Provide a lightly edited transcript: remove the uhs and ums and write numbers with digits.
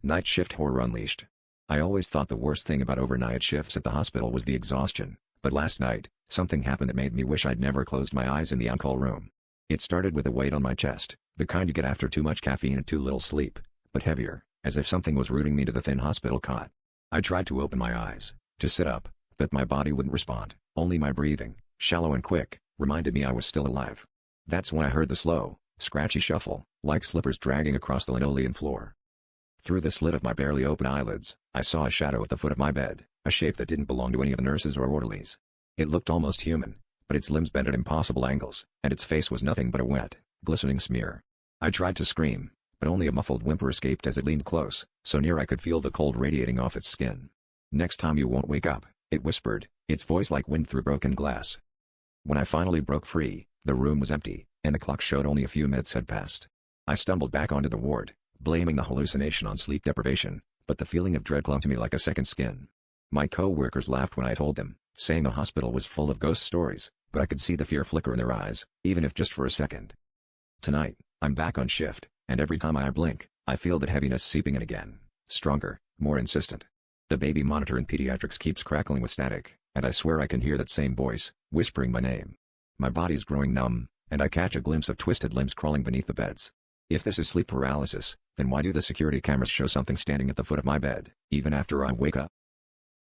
Night shift horror unleashed. I always thought the worst thing about overnight shifts at the hospital was the exhaustion, but last night, something happened that made me wish I'd never closed my eyes in the on-call room. It started with a weight on my chest, the kind you get after too much caffeine and too little sleep, but heavier, as if something was rooting me to the thin hospital cot. I tried to open my eyes, to sit up, but my body wouldn't respond, only my breathing, shallow and quick, reminded me I was still alive. That's when I heard the slow, scratchy shuffle, like slippers dragging across the linoleum floor. Through the slit of my barely open eyelids, I saw a shadow at the foot of my bed, a shape that didn't belong to any of the nurses or orderlies. It looked almost human, but its limbs bent at impossible angles, and its face was nothing but a wet, glistening smear. I tried to scream, but only a muffled whimper escaped as it leaned close, so near I could feel the cold radiating off its skin. "Next time you won't wake up," it whispered, its voice like wind through broken glass. When I finally broke free, the room was empty, and the clock showed only a few minutes had passed. I stumbled back onto the ward, blaming the hallucination on sleep deprivation, but the feeling of dread clung to me like a second skin. My co-workers laughed when I told them, saying the hospital was full of ghost stories, but I could see the fear flicker in their eyes, even if just for a second. Tonight, I'm back on shift, and every time I blink, I feel that heaviness seeping in again, stronger, more insistent. The baby monitor in pediatrics keeps crackling with static, and I swear I can hear that same voice, whispering my name. My body's growing numb, and I catch a glimpse of twisted limbs crawling beneath the beds. If this is sleep paralysis, then why do the security cameras show something standing at the foot of my bed, even after I wake up?